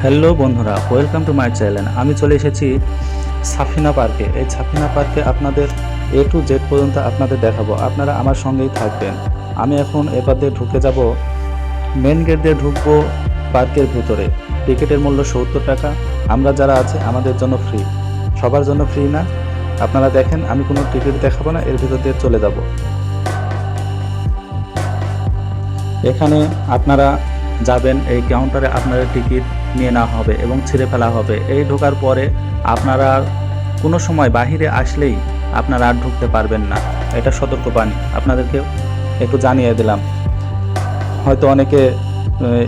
Hello বন্ধুরা, welcome to my channel. আমি চলে এসেছি সাফিনা পার্কে। এই সাফিনা পার্কে আপনাদের A to Z পর্যন্ত আপনাদের দেখাবো, আপনারা আমার সঙ্গেই থাকবেন। আমি এখন এবার দিয়ে ঢুকে যাব, মেন গেট দিয়ে ঢুকবো পার্কের ভিতরে। টিকিটের মূল্য 70 টাকা। আমরা যারা আছে আমাদের জন্য ফ্রি, সবার জন্য ফ্রি না। আপনারা দেখেন, আমি কোনো টিকিট দেখাবো না, এর ভিতর দিয়ে চলে যাব। এখানে আপনারা যাবেন, এই কাউন্টারে আপনাদের টিকিট নিয়ে নেওয়া হবে এবং ছিঁড়ে ফেলা হবে। এই ঢোকার পরে আপনারা কোনো সময় বাহিরে আসলেই আপনারা আর ঢুকতে পারবেন না। এটা সতর্কবাণী আপনাদেরকে একটু জানিয়ে দিলাম। হয়তো অনেকে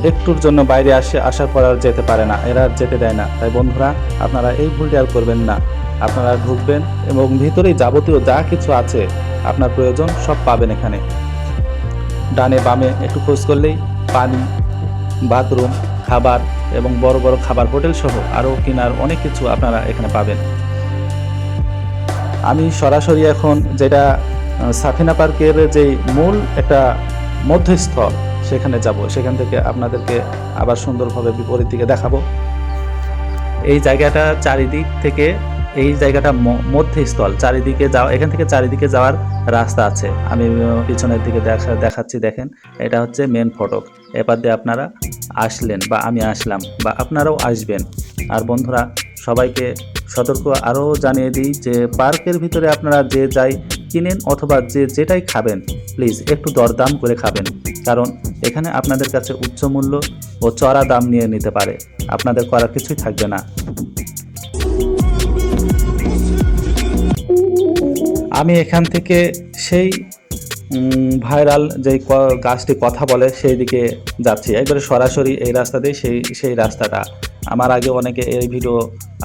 একটুর জন্য বাইরে আসার পর আর যেতে পারে না, এরা যেতে দেয় না। তাই বন্ধুরা, আপনারা এই ভুলটি আর করবেন না। আপনারা ঢুকবেন এবং ভিতরেই যাবতীয় যা কিছু আছে আপনার প্রয়োজন সব পাবেন এখানে। ডানে বামে একটু খোঁজ করলেই পানি, বাথরুম, খাবার এবং বড় বড় খাবার হোটেল সহ আরও কেনার অনেক কিছু আপনারা এখানে পাবেন। আমি সরাসরি এখন যেটা সাফিনা পার্কের যে মূল একটা মধ্যস্থল সেখানে যাব, সেখান থেকে আপনাদেরকে আবার সুন্দরভাবে বিপরীত দিকে দেখাবো। এই জায়গাটা চারিদিক থেকে, এই জায়গাটা মধ্যস্থল, চারিদিকে যাওয়া, এখান থেকে চারিদিকে যাওয়ার রাস্তা আছে। আমি পিছনের দিকে দেখাচ্ছি, দেখেন এটা হচ্ছে মেন ফটক। এবার দিয়ে আপনারা আসলেন বা আমি আসলাম বা আপনারাও আসবেন। আর বন্ধুরা, সবাইকে সতর্ক আরও জানিয়ে দিই যে পার্কের ভিতরে আপনারা যে যাই কিনেন অথবা যেটাই খাবেন, প্লিজ একটু দরদাম করে খাবেন, কারণ এখানে আপনাদের কাছে উচ্চ মূল্য ও চড়া দাম নিয়ে নিতে পারে। আপনাদের করার কিছুই থাকবে না। আমি এখান থেকে সেই ভাইরাল যেই গাছটি কথা বলে সেই দিকে যাচ্ছি, একবারে সরাসরি এই রাস্তা দিয়ে সেই রাস্তাটা। আমার আগে অনেকে এই ভিডিও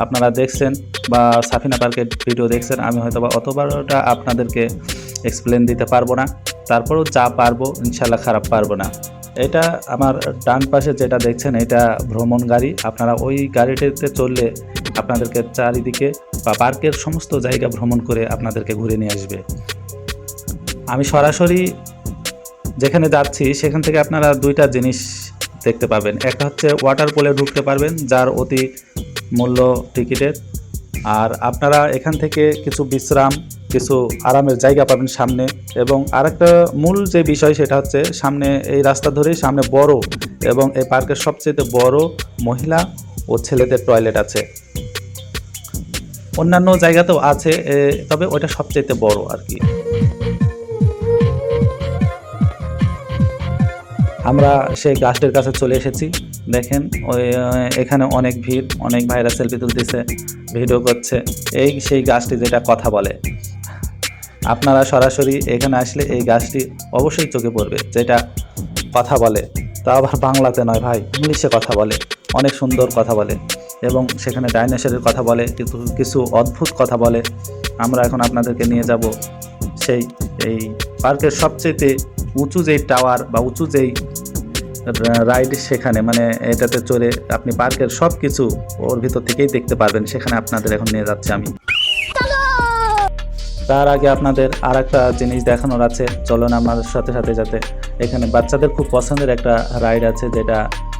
আপনারা দেখছেন বা সাফিনা পার্কের ভিডিও দেখছেন। আমি হয়তো বা অতবারটা আপনাদেরকে এক্সপ্লেন দিতে পারবো না, তারপরেও যা পারবো ইনশাল্লাহ খারাপ পারবো না। এটা আমার ডান পাশে যেটা দেখছেন, এটা ভ্রমণ গাড়ি। আপনারা ওই গাড়িটিতে চললে আপনাদেরকে চারিদিকে বা পার্কের সমস্ত জায়গা ভ্রমণ করে আপনাদেরকে ঘুরে নিয়ে আসবে। আমি সরাসরি যেখানে যাচ্ছি সেখান থেকে আপনারা দুইটা জিনিস দেখতে পাবেন। একটা হচ্ছে ওয়াটার পুলে ঢুকতে পারবেন, যার অতি মূল্য টিকিটের। আর আপনারা এখান থেকে কিছু বিশ্রাম, কিছু আরামের জায়গা পাবেন সামনে। এবং আরেকটা মূল যে বিষয় সেটা হচ্ছে, সামনে এই রাস্তা ধরেই সামনে বড় এবং এই পার্কের সবচেয়ে বড় মহিলা ও ছেলেদের টয়লেট আছে। অন্যান্য জায়গাতেও আছে, তবে ওটা সবচেয়ে বড় আর কি। আমরা সেই গাছটির কাছে চলে এসেছি। দেখেন এখানে অনেক ভিড়, অনেক ভাইরা সেলফি তুলতেছে, ভিডিও করছে। সেই গাছটি যেটা কথা বলে, আপনারা সরাসরি এখানে আসলে এই গাছটি অবশ্যই চোখে পড়বে, যেটা কথা বলে। তা আবার বাংলাতে নয় ভাই, ইংলিশে কথা বলে, অনেক সুন্দর কথা বলে এবং সেখানে ডাইনোসরের কথা বলে, কিন্তু কিছু অদ্ভুত কথা বলে। আমরা এখন আপনাদেরকে নিয়ে যাব এই পার্কের সবচেয়ে উঁচু যেই টাওয়ার বা উঁচু যেই রাইড, সেখানে মানে এটাতে চড়ে আপনি পার্কের সব কিছু ওর ভিতর থেকেই দেখতে পারবেন। সেখানে আপনাদের এখন নিয়ে যাচ্ছি আমি। তার আগে আপনাদের আর একটা জিনিস দেখানোর আছে, চলুন আমাদের সাথে সাথে। যাতে এখানে বাচ্চাদের খুব পছন্দের একটা রাইড আছে, যেটা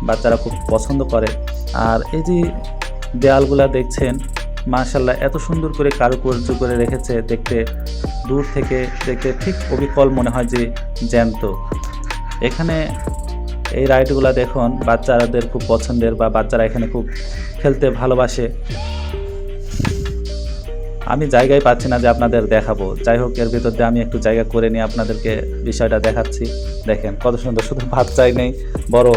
বাচ্চারা খুব পছন্দ করে। আর এই যে দেয়ালগুলা দেখছেন, মাশাআল্লাহ এত সুন্দর করে কারুকার্য করে রেখেছে, দেখতে দূর থেকে দেখতে ঠিক অবিকল মনে হয় যে জ্যান্ত। এখানে এই রাইডগুলো দেখুন, বাচ্চাদের খুব পছন্দের বা বাচ্চারা এখানে খুব খেলতে ভালোবাসে। আমি জায়গায় পাচ্ছি না যে আপনাদের দেখাবো, যাই হোক এর ভিতর দিয়ে আমি একটু জায়গা করে নিয়ে আপনাদেরকে বিষয়টা দেখাচ্ছি। দেখেন কত সুন্দর, শুধু বাচ্চাই নেই, বড়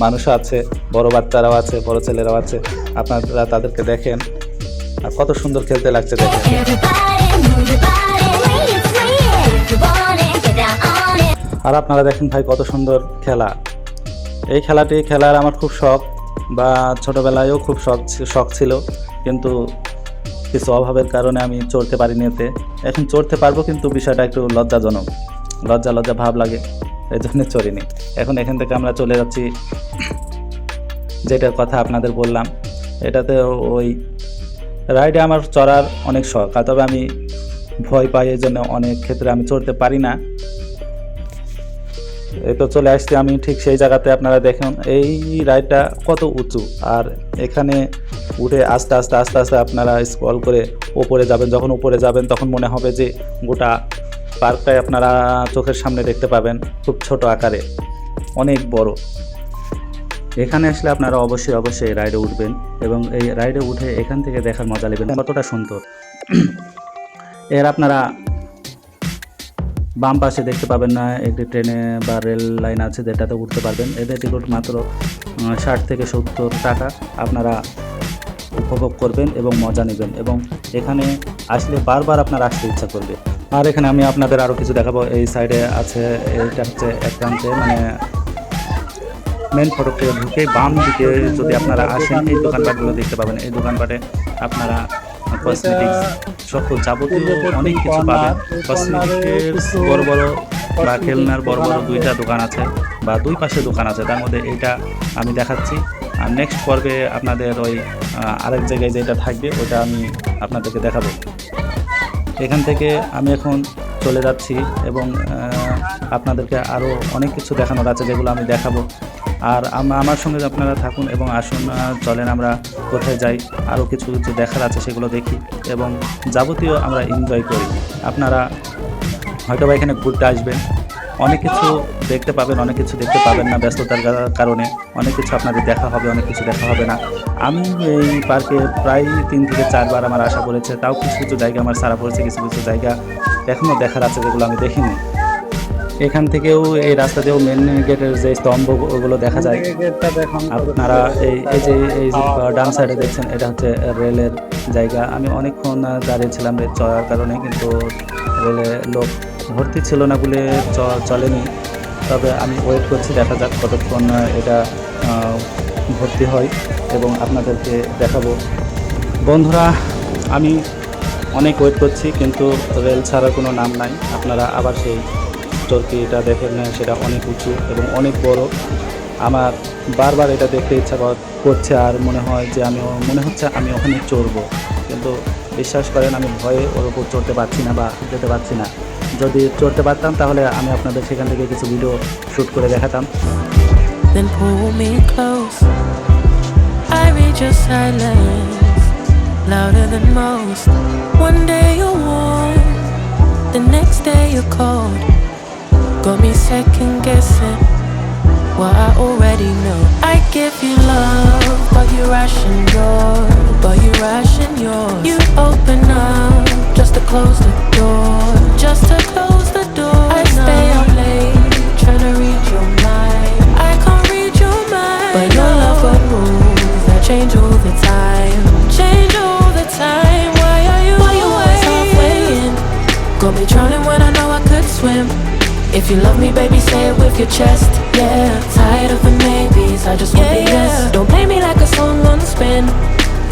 মানুষও আছে, বড় বাচ্চারাও আছে, বড় ছেলেরাও আছে। আপনারা তাদেরকে দেখেন আর কত সুন্দর খেলতে লাগছে দেখেন। আর আপনারা দেখেন ভাই, কত সুন্দর খেলা। এই খেলাটি খেলার আমার খুব শখ, বা ছোটোবেলায়ও খুব শখ ছিল, কিন্তু কিছু অভাবের কারণে আমি চড়তে পারিনি। এতে এখন চড়তে পারবো, কিন্তু বিষয়টা একটু লজ্জাজনক, লজ্জা ভাব লাগে, এই জন্য চড়িনি। এখন এখান থেকে আমরা চলে যাচ্ছি যেটার কথা আপনাদের বললাম। এটাতে ওই রাইডে আমার চড়ার অনেক শখ, তবে আমি ভয় পাই, এই জন্য অনেক ক্ষেত্রে আমি চড়তে পারি না। এই তো চলে আসছি আমি ঠিক সেই জায়গাতে। আপনারা দেখুন এই রাইডটা কত উঁচু, আর এখানে উঠে আস্তে আস্তে আস্তে আস্তে আপনারা স্ক্রল করে ওপরে যাবেন। যখন উপরে যাবেন তখন মনে হবে যে গোটা পার্কটাই আপনারা চোখের সামনে দেখতে পাবেন, খুব ছোট আকারে, অনেক বড়। এখানে আসলে আপনারা অবশ্যই অবশ্যই রাইডে উঠবেন এবং এই রাইডে উঠে এখান থেকে দেখার মজা নেবেন কতটা সুন্দর। এর আপনারা বাম পাশে দেখতে পাবেন না একটি ট্রেনে বা রেল লাইন আছে যেটাতে উঠতে পারবেন। এদের টিকিট মাত্র 60 থেকে 70 টাকা। আপনারা উপভোগ করবেন এবং মজা নেবেন এবং এখানে আসলে বারবার আপনার আসতে ইচ্ছা করবে। আর এখানে আমি আপনাদের আরও কিছু দেখাবো। এই সাইডে আছে, এটা হচ্ছে এক প্রান্তে মানে মেন ফটক থেকে ঢুকে বাম দিকে যদি আপনারা আসেন এই দোকানপাটগুলো দেখতে পাবেন। এই দোকানপাটে আপনারা কসমেটিক্স সকল যাবতীয় অনেক কিছু পাবেন। কসমেটিক্সের বড় বড় বা খেলনার বড় বড় দুইটা দোকান আছে বা দুই পাশে দোকান আছে, তার মধ্যে এইটা আমি দেখাচ্ছি। আর নেক্সট পর্বে আপনাদের ওই আরেক জায়গায় যেটা থাকবে ওটা আমি আপনাদেরকে দেখাবো। এখান থেকে আমি এখন চলে যাচ্ছি এবং আপনাদেরকে আরও অনেক কিছু দেখানোর আছে যেগুলো আমি দেখাবো। আর আমার সঙ্গে আপনারা থাকুন এবং আসুন, চলেন আমরা কোথায় যাই, আরও কিছু কিছু দেখার আছে সেগুলো দেখি এবং যাবতীয় আমরা এনজয় করি। আপনারা হয়তো বা এখানে ঘুরতে আসবেন, অনেক কিছু দেখতে পাবেন, অনেক কিছু দেখতে পাবেন না ব্যস্ততার কারণে। অনেক কিছু আপনাদের দেখা হবে, অনেক কিছু দেখা হবে না। আমি এই পার্কে প্রায় 3 থেকে 4 বার আমার আসা পড়েছে, তাও কিছু কিছু জায়গা আমার সারা পড়েছে, কিছু কিছু জায়গা এখনও দেখার আছে যেগুলো আমি দেখিনি। এখান থেকেও এই রাস্তা দিয়েও মেন গেটের যে স্তম্ভ ওগুলো দেখা যায়। আপনারা এই যে ডান সাইডে দেখছেন এটা হচ্ছে রেলের জায়গা। আমি অনেকক্ষণ দাঁড়িয়েছিলাম রেল চলার কারণে, কিন্তু রেলে লোক ভর্তি ছিল না বলে চলেনি। তবে আমি ওয়েট করছি, দেখা যাক কতক্ষণ এটা ভর্তি হয় এবং আপনাদেরকে দেখাবো। বন্ধুরা, আমি অনেক ওয়েট করছি কিন্তু রেল ছাড়ার কোনো নাম নাই। আপনারা আবার সেই চরকিটা দেখেন, সেটা অনেক উঁচু এবং অনেক বড়। আমার বারবার এটা দেখতে ইচ্ছা করছে আর মনে হচ্ছে আমি ওখানে চড়বো, কিন্তু বিশ্বাস করেন আমি ভয়ে ওর উপর চড়তে পারছি না বা যেতে পারছি না। যদি চড়তে পারতাম তাহলে আমি আপনাদের সেখান থেকে কিছু ভিডিও শ্যুট করে দেখাতাম। Then pull me close. I read your silence louder than most. One day you're warm, the next day you're cold. Got me second guessing what I already know. I give you love, but you ration yours. You open up just to close the door, I stay up late trying to read your mind. I can't read your mind, but your love got rules that change all the time. Why are you always halfway in? Got me drowning when I know I could swim. If you love me, baby, say it with your chest. Yeah, tired of the maybes, I just want the yes. Don't play me like a song on spin.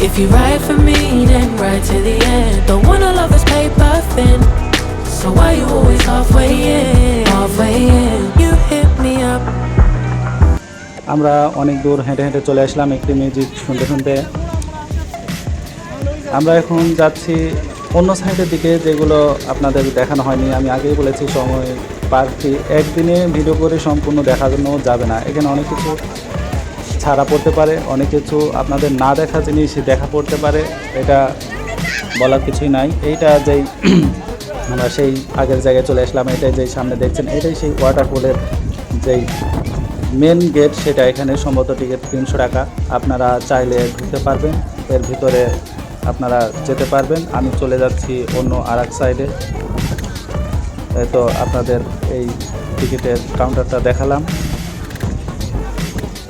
If you ride for me, then ride to the end. Don't wanna love this paper thin, so why you always halfway in? You hit me up. আমরা অনেক দূর হেঁটে হেঁটে চলে আসলাম একটি music শুনতে শুনতে। আমরা এখন যাচ্ছি অন্য সাইডের দিকে, যেগুলো আপনাদের দেখানো হয়নি। আমি আগেই বলেছি সময় পার্কটি একদিনে ভিডিও করে সম্পূর্ণ দেখানো যাবে না। এখানে অনেক কিছু ছাড়া পড়তে পারে, অনেক কিছু আপনাদের না দেখা জিনিস দেখা পড়তে পারে, এটা বলার কিছুই নাই। এইটা যেই আমরা সেই আগের জায়গায় চলে আসলাম, এটাই যেই সামনে দেখছেন এটাই সেই ওয়াটারফলের যেই মেন গেট, সেটা এখানে সম্ভবত টিকিট 300 টাকা। আপনারা চাইলে ঢুকতে পারবেন, এর ভিতরে আপনারা যেতে পারবেন। আমি চলে যাচ্ছি অন্য আরেক সাইডে। তো আপনাদের এই টিকিটের কাউন্টারটা দেখালাম,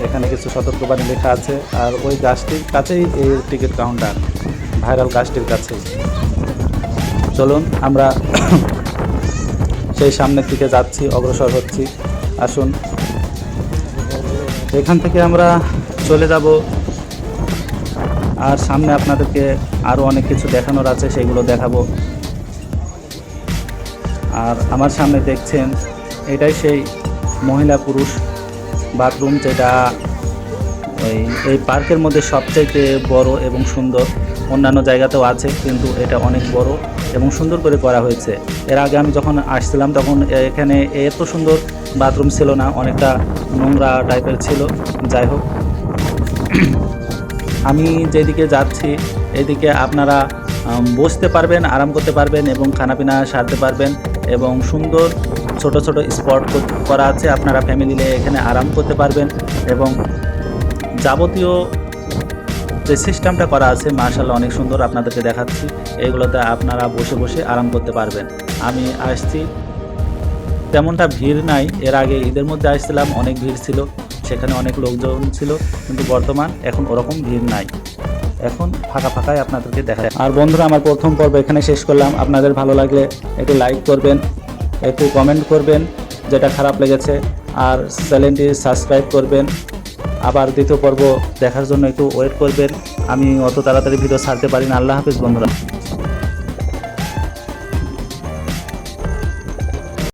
এখানে কিছু সতর্কবাণী লেখা আছে। আর ওই গাছটির কাছেই এই টিকিট কাউন্টার, ভাইরাল গাছটির কাছেই। চলুন আমরা সেই সামনের দিকে যাচ্ছি, অগ্রসর হচ্ছি। আসুন, এখান থেকে আমরা চলে যাব আর সামনে আপনাদেরকে আরও অনেক কিছু দেখানোর আছে, সেগুলো দেখাবো। আর আমার সামনে দেখছেন এটাই সেই মহিলা পুরুষ বাথরুম, যেটা এই পার্কের মধ্যে সবচাইতে বড় এবং সুন্দর, অন্যান্য জায়গাতেও আছে কিন্তু এটা অনেক বড় এবং সুন্দর করে করা হয়েছে। এর আগে আমি যখন আসছিলাম তখন এখানে এত সুন্দর বাথরুম ছিল না, অনেকটা নোংরা টাইপের ছিল। যাই হোক, আমি যেদিকে যাচ্ছি এদিকে আপনারা বসতে পারবেন, আরাম করতে পারবেন এবং খানাপিনা সারতে পারবেন এবং সুন্দর ছোট ছোট স্পট করা আছে, আপনারা ফ্যামিলি নিয়ে এখানে আরাম করতে পারবেন এবং যাবতীয় যে সিস্টেমটা করা আছে মাশাআল্লাহ অনেক সুন্দর, আপনাদেরকে দেখাচ্ছি। এইগুলোতে আপনারা বসে বসে আরাম করতে পারবেন। আমি আসছি, তেমনটা ভিড় নাই। এর আগে ঈদের মধ্যে আসছিলাম, অনেক ভিড় ছিল, সেখানে অনেক লোকজন ছিল, কিন্তু বর্তমান এখন ওরকম ভিড় নাই, এখন ফাঁকা ফাঁকাই আপনাদেরকে দেখায়। আর বন্ধুরা, আমার প্রথম পর্ব এখানে শেষ করলাম। আপনাদের ভালো লাগলে একটু লাইক করবেন, একটু কমেন্ট করবেন যেটা খারাপ লেগেছে, আর চ্যানেলটি সাবস্ক্রাইব করবেন। আবার দ্বিতীয় পর্ব দেখার জন্য একটু ওয়েট করবেন, আমি অত তাড়াতাড়ি ভিডিও ছাড়তে পারি না। আল্লাহ হাফেজ বন্ধুরা।